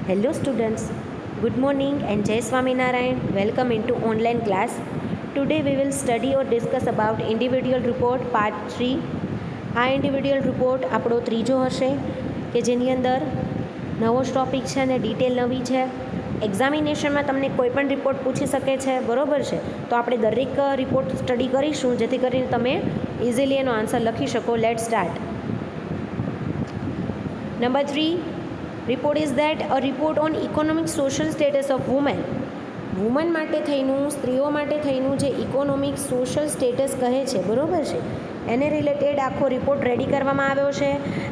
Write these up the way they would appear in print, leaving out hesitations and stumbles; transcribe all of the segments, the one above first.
Hello students, good morning and Jai Swaminarayan. Welcome into online class. Today we will study or discuss about individual report part 3. આ individual report આપણો ત્રીજો હશે કે જેની અંદર નવો જ ટૉપિક છે અને ડિટેલ નવી છે. એક્ઝામિનેશનમાં તમને કોઈ પણ રિપોર્ટ પૂછી શકે છે, બરાબર છે? તો આપણે દરેક રિપોર્ટ સ્ટડી કરીશું જેથી કરીને તમે ઇઝીલી એનો આન્સર લખી શકો. Late start. Number 3 report is that a report on economic social status of women. Woman માટે થઈનું, સ્ત્રીઓ માટે થઈનું જે ઇકોનોમિક સોશિયલ સ્ટેટસ કહે છે, બરાબર છે, એને રિલેટેડ આખો રિપોર્ટ રેડી કરવામાં આવ્યો છે.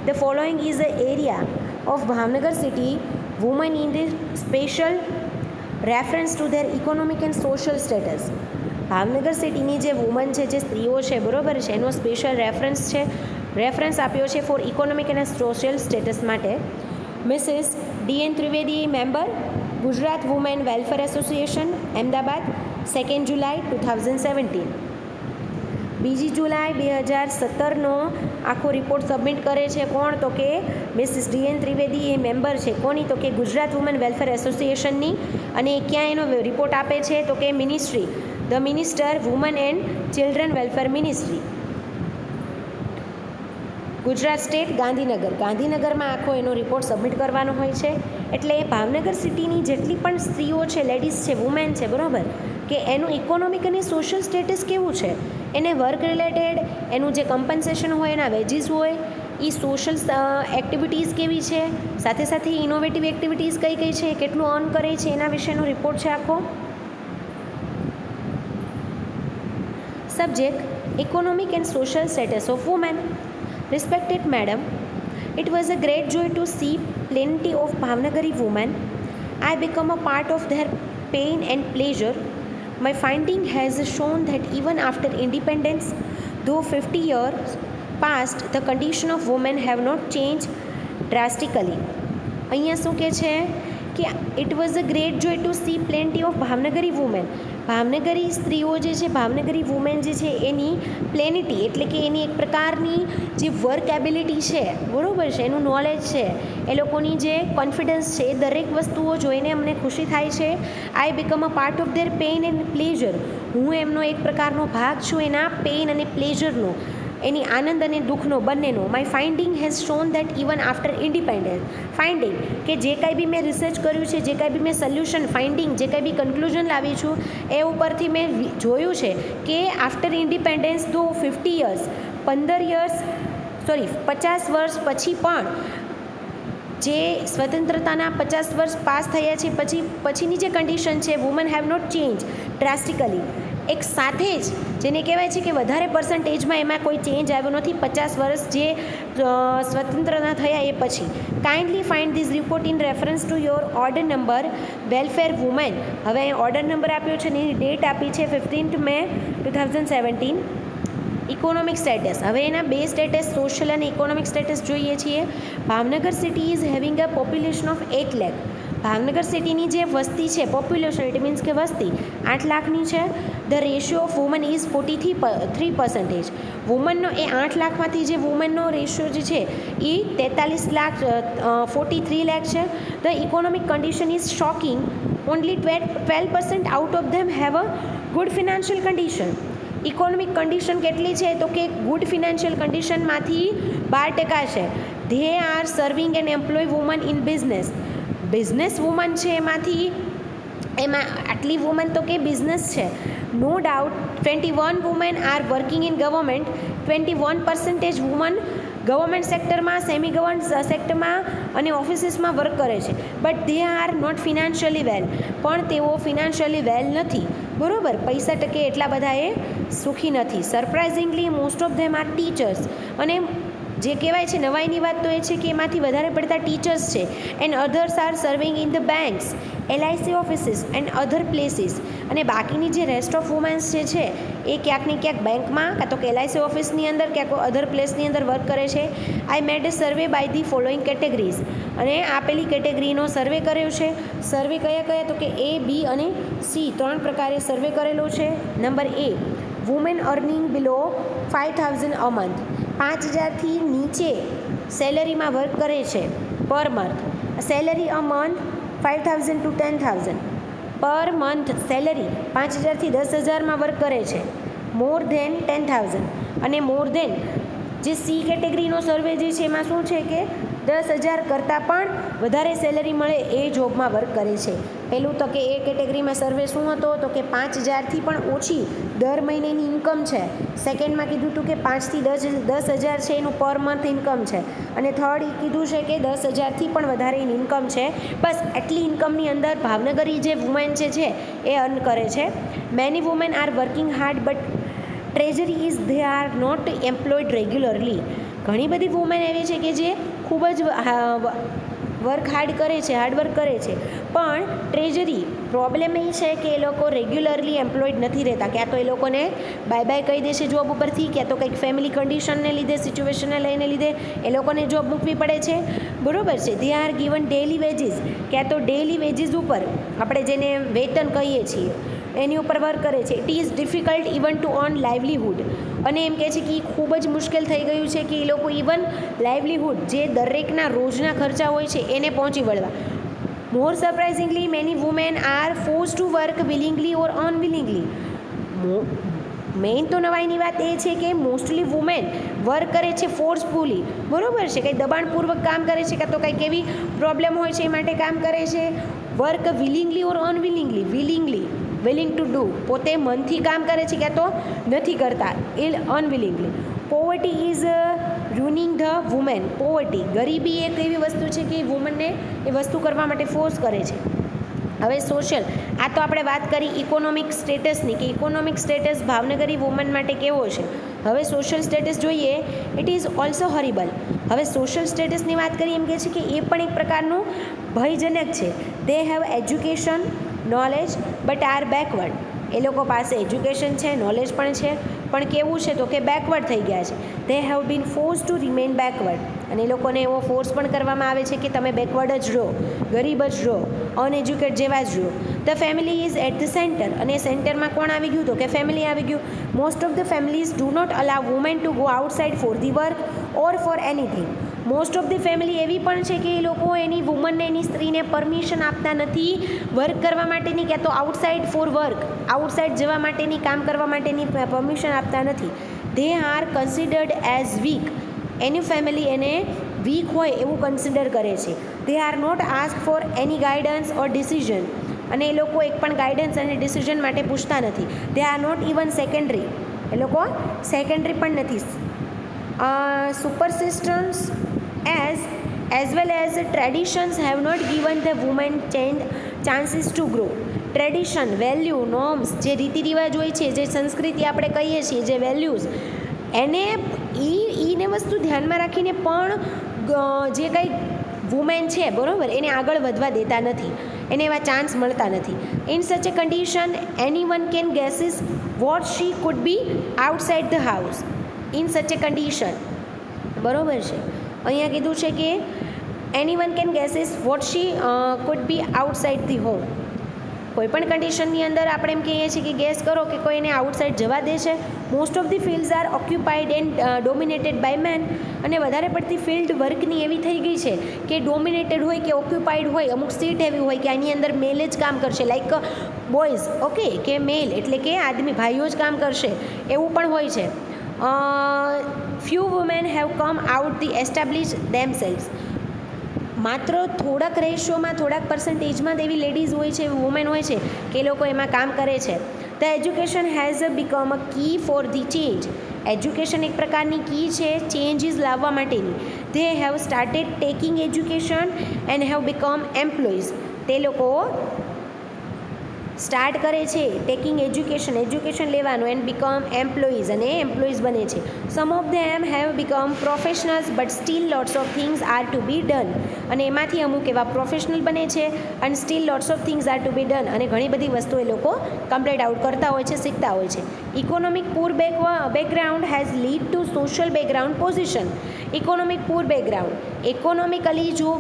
The following is a area of Bhavnagar city woman in the special reference to there economic and social status. Bhavnagar સિટીની જે વુમન છે, જે સ્ત્રીઓ છે, બરાબર છે, એનો સ્પેશિયલ રેફરન્સ આપ્યો છે ફોર ઇકોનોમિક અને સોશિયલ સ્ટેટસ માટે. Mrs D N. Trivedi, member, Gujarat women welfare association, Ahmedabad, 2 જુલાઈ 2017. 2 જુલાઈ 2017નો આખો રિપોર્ટ સબમિટ કરે છે. કોણ? તો કે મિસિસ ડી.એન. ત્રિવેદી એ મેમ્બર છે. કોની? તો કે ગુજરાત વુમેન વેલફેર એસોસિએશનની. અને ક્યાં એનો રિપોર્ટ આપે છે? તો કે ministry, the minister woman and children welfare ministry, Gujarat state, ગાંધીનગરમાં આખો એનો રિપોર્ટ સબમિટ કરવાનો હોય છે. એટલે ભાવનગર સિટીની જેટલી પણ સ્ત્રીઓ છે, લેડીઝ છે, વુમેન છે, બરાબર, કે એનું ઇકોનોમિક અને સોશિયલ સ્ટેટસ કેવું છે, એને વર્ક રિલેટેડ એનું જે કમ્પન્સેશન હોય, એના વેજીસ હોય, એ સોશિયલ એક્ટિવિટીઝ કેવી છે, સાથે સાથે ઇનોવેટિવ એક્ટિવિટીઝ કઈ કઈ છે, કેટલું અર્ન કરે છે, એના વિશેનો રિપોર્ટ છે આખો. Subject: economic and social status of women. Respected madam, it was a great joy to see plenty of Bhavnagari women. I become a part of their pain and pleasure. My finding has shown that even after independence, though 50 years passed, the condition of women have not changed drastically. અહીંયા શું કહે છે કે it was a great joy to see plenty of Bhavnagari women. ભાવનગરી સ્ત્રીઓ જે છે, Bhavnagari women જે છે, એની પ્લેનિટી એટલે કે એની એક પ્રકારની જે વર્ક એબિલિટી છે, બરાબર છે, એનું નોલેજ છે, એ લોકોની જે કોન્ફિડન્સ છે, એ દરેક વસ્તુઓ જોઈને અમને ખુશી થાય છે. I become a part of their pain and pleasure. હું એમનો એક પ્રકારનો ભાગ છું, એના પેઇન અને પ્લેઝરનો, એની આનંદ અને દુઃખનો, બંનેનો. My finding has shown that even after independence. Finding કે જે કાંઈ બી મેં રિસર્ચ કર્યું છે, જે કાંઈ બી મેં સોલ્યુશન, ફાઇન્ડિંગ, જે કાંઈ બી કન્ક્લુઝન લાવી છું, એ ઉપરથી મેં જોયું છે કે આફ્ટર ઇન્ડિપેન્ડન્સ ધો 50 વર્ષ પછી પણ, જે સ્વતંત્રતાના 50 વર્ષ પાસ થયા છે પછીની જે કન્ડિશન છે, women have not change drastically. એક સાથે જ જેને કહેવાય છે કે વધારે પર્સન્ટેજમાં એમાં કોઈ ચેન્જ આવ્યો નથી 50 વર્ષ જે સ્વતંત્રતા થયા એ પછી. Kindly find this report in reference to your order number welfare women. હવે ઓર્ડર નંબર આપ્યો છે ને એની ડેટ આપી છે 15 મે 2017. ઇકોનોમિક સ્ટેટસ, હવે એના બે સ્ટેટસ, સોશિયલ અને ઇકોનોમિક સ્ટેટસ જોઈએ છીએ. Bhavnagar city is having a population of 8 lakh. Bhavnagar સિટીની જે વસ્તી છે, પોપ્યુલેશન ઇટ મીન્સ કે વસ્તી 8 લાખની છે. The ratio of women is 43%. વુમનનો એ 8 લાખમાંથી જે વુમનનો રેશિયો જે છે એ 43 લાખ છે. The economic condition is shocking. Only 12% out of them have a good financial condition. Economic condition કેટલી છે? તો કે ગુડ ફિનાન્શિયલ કન્ડિશનમાંથી 12% છે. They are serving and employ women in business women છે, એમાં આટલી વુમન તો કે બિઝનેસ છે. No doubt 21 women are working in government. 21% woman government સેક્ટરમાં, સેમી ગવર્મેન્ટ સેક્ટરમાં અને ઓફિસીસમાં વર્ક કરે છે. But they are not financially well. પણ તેઓ ફિનાન્શિયલી વેલ નથી, બરાબર, પૈસા ટકે એટલા બધા એ સુખી નથી. Surprisingly most of them are teachers. અને જે કહેવાય છે નવાઈની વાત તો એ છે કે એમાંથી વધારે પડતા ટીચર્સ છે. And others are serving in the banks, LIC offices and other places. અને બાકીની જે રેસ્ટ ઓફ વુમેન્સ જે છે એ ક્યાંક ને ક્યાંક બેંકમાં, કાં તો કે LIC ઓફિસની અંદર, ક્યાંક અધર પ્લેસની અંદર વર્ક કરે છે. આઈ મેડ અ સર્વે બાય ધી ફોલોઈંગ કેટેગરીઝ. અને આપેલી કેટેગરીનો સર્વે કર્યો છે. સર્વે કયા તો કે A, B અને C 3 પ્રકારે સર્વે કરેલો છે. Number A, women earning below 5000 a month. 5000થી નીચે સેલરીમાં વર્ક કરે છે per month. Salary a month 5,000 to 10,000 per month salary 5,000થી 10,000માં વર્ક કરે છે, મોર ધેન 10,000 અને મોર ધેન જે સી કેટેગરીનો સર્વે જે છે એમાં શું છે કે 10,000 કરતાં પણ વધારે સેલરી મળે એ જોબમાં વર્ક કરે છે. પહેલું તો કે એ કેટેગરીમાં સર્વે શું હતો તો કે 5,000થી પણ ઓછી દર મહિનેની ઇન્કમ છે. સેકન્ડમાં કીધું હતું કે 5થી 10,000 છે એનું પર મંથ ઇન્કમ છે, અને થર્ડ એ કીધું છે કે 10,000થી પણ વધારે ઇન્કમ છે. બસ એટલી ઇન્કમની અંદર ભાવનગરી જે વુમેન છે એ અર્ન કરે છે. Many women are working hard but treasury is they are not employed regularly. ઘણી બધી વુમેન એવી છે કે જે ખૂબ જ હાર્ડવર્ક કરે છે, પણ ટ્રેઝરી પ્રોબ્લેમ એ છે કે એ લોકો રેગ્યુલરલી એમ્પ્લોયડ નથી રહેતા. ક્યાં તો એ લોકોને બાય કહી દેશે જોબ ઉપરથી, ક્યાં તો કંઈક ફેમિલી કન્ડિશનને લીધે, સિચ્યુએશનને લઈને લીધે એ લોકોને જોબ મૂકવી પડે છે. બરાબર છે. They are given daily veggies, ક્યાં તો ડેલી વેજીસ ઉપર આપણે જેને વેતન કહીએ છીએ એની ઉપર વર્ક કરે છે. It is difficult even to earn livelihood, અને એમ કહે છે કે એ ખૂબ જ મુશ્કેલ થઈ ગયું છે કે એ લોકો ઇવન લાઇવલીહુડ જે દરેકના રોજના ખર્ચા હોય છે એને પહોંચી વળવા. More surprisingly many women are force to work willingly or unwillingly. Main તો નવાઈની વાત એ છે કે મોસ્ટલી વુમેન વર્ક કરે છે ફોર્સફુલી. બરાબર છે. કંઈ દબાણપૂર્વક કામ કરે છે, કાં તો કંઈક એવી પ્રોબ્લેમ હોય છે એ માટે કામ કરે છે. Work willingly or unwillingly. Willing to do, પોતે મનથી કામ કરે છે ક્યાં તો નથી કરતા, unwillingly. Poverty is ruining the women. Poverty, ગરીબી એક એવી વસ્તુ છે કે વુમનને એ વસ્તુ કરવા માટે ફોર્સ કરે છે. હવે સોશિયલ, આ તો આપણે વાત કરી ઇકોનોમિક સ્ટેટસની કે ઇકોનોમિક સ્ટેટસ ભાવનગરી વુમન માટે કેવો છે. હવે સોશિયલ સ્ટેટસ જોઈએ. It is also horrible. હવે સોશિયલ સ્ટેટસની વાત કરીએ એમ કહે છે કે એ પણ એક પ્રકારનું ભયજનક છે. They have education, knowledge but are backward. એ લોકો પાસે એજ્યુકેશન છે, નોલેજ પણ છે, પણ કેવું છે તો કે બેકવર્ડ થઈ ગયા છે. They have been force two remain backward, અને એ લોકોને એવો ફોર્સ પણ કરવામાં આવે છે કે તમે બેકવર્ડ જ રહો, ગરીબ જ રહો, અનએજ્યુકેટ જેવા જ રહો. The family is at the centre, અને સેન્ટરમાં કોણ આવી ગયું તો કે ફેમિલી આવી ગયું. Most of the families do not allow women to go outside for the work or for anything. Most of the family એવી પણ છે કે એ લોકો એની વુમનને, એની સ્ત્રીને પરમિશન આપતા નથી વર્ક કરવા માટેની, ક્યાં તો આઉટસાઇડ ફોર વર્ક, આઉટસાઇડ જવા માટેની, કામ કરવા માટેની પરમિશન આપતા નથી. They are considered as weak. એની ફેમિલી એને વીક હોય એવું કન્સિડર કરે છે. They are not ask for any guidance or decision, અને એ લોકો એક પણ ગાઈડન્સ અને ડિસિઝન માટે પૂછતા નથી. They are not even secondary, એ લોકો સેકન્ડરી પણ નથી. Subsistence as well as traditions have not given the women chances to grow. Tradition, value, norms, જે રીતિ રિવાજ હોય છે, જે સંસ્કૃતિ આપણે કહીએ છીએ, જે વેલ્યુઝ, એને એને વસ્તુ ધ્યાનમાં રાખીને પણ જે કંઈ વુમેન છે બરાબર એને આગળ વધવા દેતા નથી, એને એવા ચાન્સ મળતા નથી. In such a condition any one can guesses what she could be outside the house. In such a condition, બરાબર છે. અહીંયા કીધું છે કે any one can guesses what she could be outside the home. કોઈપણ કન્ડિશનની અંદર આપણે એમ કહીએ છીએ કે ગેસ કરો કે કોઈ એને આઉટસાઇડ જવા દે છે. Most of the fields are occupied and dominated by men, અને વધારે પડતી ફિલ્ડ વર્કની એવી થઈ ગઈ છે કે ડોમિનેટેડ હોય કે ઓક્યુપાઈડ હોય, અમુક સીટ એવી હોય કે આની અંદર મેલ જ કામ કરશે, લાઈક બોયઝ, ઓકે, કે મેલ એટલે કે આદમી, ભાઈઓ જ કામ કરશે, એવું પણ હોય છે. Few women have come out the establish themselves. માત્ર થોડાક રેશિયોમાં, થોડાક પર્સન્ટેજમાં જ એવી લેડીઝ હોય છે, વુમેન હોય છે કે એ લોકો એમાં કામ કરે છે. The education has become a key for the change. Education એક પ્રકારની કી છે ચેન્જીસ લાવવા માટેની. They have started taking education and have become employees. તે લોકો સ્ટાર્ટ કરે છે ટેકિંગ એજ્યુકેશન લેવાનું, એન્ડ બીકમ એમ્પ્લોઈઝ, અને એમ્પ્લોઈઝ બને છે. Some of them have become professionals but still lots of things are to be done. અને એમાંથી અમુક એવા પ્રોફેશનલ બને છે અને still lots of things are to be done, અને ઘણી બધી વસ્તુ એ લોકો કમ્પ્લીટ આઉટ કરતા હોય છે, શીખતા હોય છે. Economic poor background has lead to social background position. Economic poor background, economically જો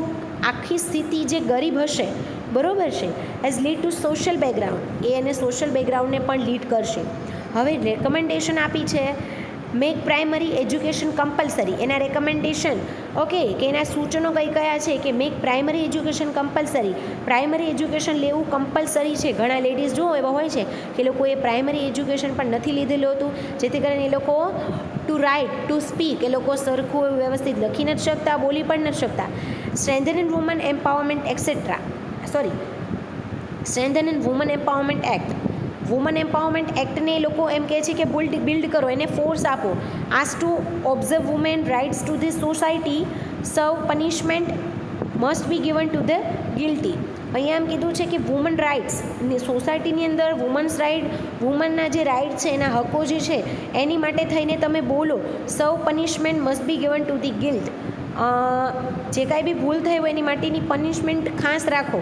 આખી સ્થિતિ જે ગરીબ હશે, બરાબર છે, as lead to social background, એ એને સોશિયલ બેકગ્રાઉન્ડને પણ લીડ કરશે. હવે રેકમેન્ડેશન આપી છે મેક પ્રાઇમરી એજ્યુકેશન કમ્પલસરી, એના રેકમેન્ડેશન ઓકે કે એના સૂચનો કઈ કયા છે કે make primary education compulsory, primary education લેવું કમ્પલસરી છે. ઘણા લેડીઝ જો એવા હોય છે કે લોકોએ પ્રાઇમરી એજ્યુકેશન પણ નથી લીધેલું હતું, જેથી કરીને એ લોકો ટુ રાઇટ ટુ સ્પીક એ લોકો સરખું વ્યવસ્થિત લખી નથી શકતા, બોલી પણ નથી શકતા. Strengthen in woman empowerment etcetera strengthen in woman empowerment act, woman empowerment એક્ટને એ લોકો એમ કહે છે કે બિલ્ડ કરો, એને ફોર્સ આપો. As to observe women rights to the society, severe punishment must be given to the guilty. અહીંયા એમ કીધું છે કે વુમન રાઇટ્સ સોસાયટીની અંદર વુમન્સ રાઇટ, વુમનના જે રાઇટ છે એના હકો જે છે એની માટે થઈને તમે બોલો. સર્વ punishment must be given to the guilt, જે કાંઈ બી ભૂલ થઈ હોય એની માટેની પનિશમેન્ટ ખાસ રાખો.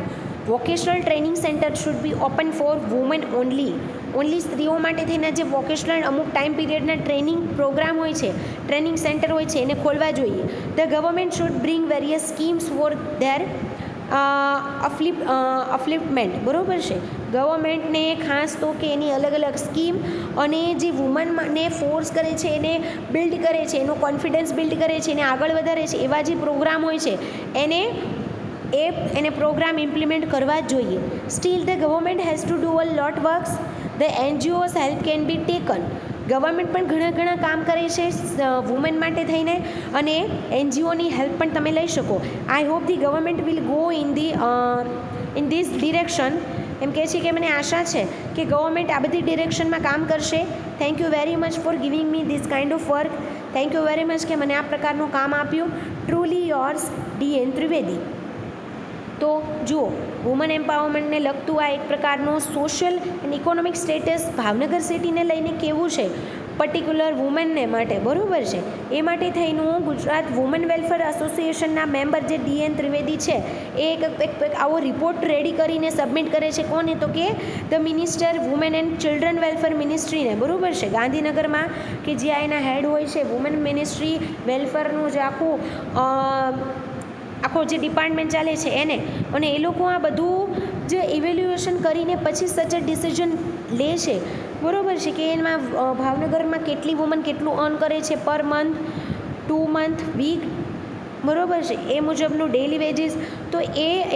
Vocational training centre should be open for women only સ્ત્રીઓ માટે થઈને જે વોકેશનલ અમુક ટાઈમ પીરિયડના ટ્રેનિંગ પ્રોગ્રામ હોય છે, ટ્રેનિંગ સેન્ટર હોય છે એને ખોલવા જોઈએ. The government should bring various schemes for their upliftment, બરાબર છે. ગવર્મેન્ટને ખાસ તો કે એની અલગ અલગ સ્કીમ અને જે વુમનને ફોર્સ કરે છે, એને બિલ્ડ કરે છે, એનો કોન્ફિડન્સ બિલ્ડ કરે છે, એને આગળ વધારે છે, એવા જે પ્રોગ્રામ હોય છે એને પ્રોગ્રામ ઇમ્પ્લિમેન્ટ કરવા જ જોઈએ. Steel the government has to do a lot works, the NGOs help can be taken. Government પણ ઘણા કામ કરે છે વુમેન માટે થઈને અને એનજીઓની હેલ્પ પણ તમે લઈ શકો. I hope the government will go in this direction. એમ કહે છે કે મને આશા છે કે ગવર્મેન્ટ આ બધી ડિરેક્શનમાં કામ કરશે. Thank you very much for giving me this kind of work. Thank you very much કે મને આ પ્રકારનું કામ આપ્યું. Truly yours DN Trivedi. તો જુઓ, વુમન એમ્પાવરમેન્ટને લગતું આ એક પ્રકારનું social and economic status Bhavnagar સિટીને લઈને કેવું છે પર્ટિક્યુલર વુમેનને માટે, બરાબર છે. એ માટે થઈનું ગુજરાત વુમન વેલફેર એસોસિએશનના મેમ્બર જે DN ત્રિવેદી છે એ એક આવો રિપોર્ટ રેડી કરીને સબમિટ કરે છે. કોને? તો કે the minister women and children welfare મિનિસ્ટ્રીને, બરાબર છે, ગાંધીનગરમાં કે જ્યાં એના હેડ હોય છે વુમેન મિનિસ્ટ્રી વેલફેરનું જે આખો જે ડિપાર્ટમેન્ટ ચાલે છે એને, અને એ લોકો આ બધું જે ઇવેલ્યુએશન કરીને પછી સચ અ ડિસિઝન લે છે, બરાબર છે, કે એમાં ભાવનગરમાં કેટલી વુમન કેટલું અર્ન કરે છે પર મંથ, 2 મંથ, વીક, બરાબર છે, એ મુજબનું ડેલી વેજીસ, તો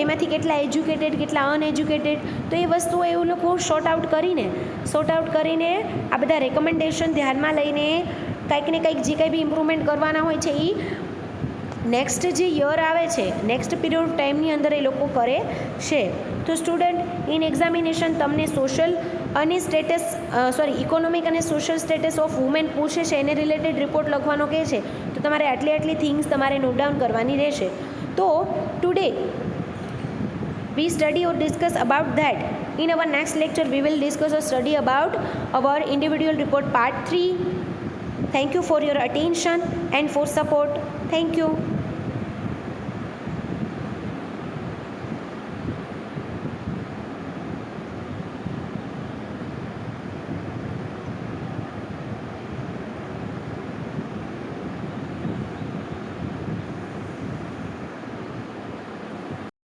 એમાંથી કેટલા એજ્યુકેટેડ કેટલા અનએજ્યુકેટેડ, તો એ વસ્તુઓ એવું લોકો શોર્ટ આઉટ કરીને આ બધા રેકમેન્ડેશન ધ્યાનમાં લઈને કંઈક ને કંઈક જે કંઈ બી ઇમ્પ્રુવમેન્ટ કરવાના હોય છે એ નેક્સ્ટ જે યર આવે છે, નેક્સ્ટ પીરિયડ ઓફ ટાઈમની અંદર એ લોકો કરે છે. તો સ્ટુડન્ટ, ઇન એક્ઝામિનેશન તમને ઇકોનોમિક અને સોશિયલ સ્ટેટસ ઓફ વુમેન પૂછે છે, એને રિલેટેડ રિપોર્ટ લખવાનો કહે છે, તો તમારે આટલી થિંગ્સ તમારે નોટ ડાઉન કરવાની રહેશે. તો today we study or discuss about that. In our next lecture we will discuss or study about our individual report part 3. Thank you for your attention and for support. Thank you.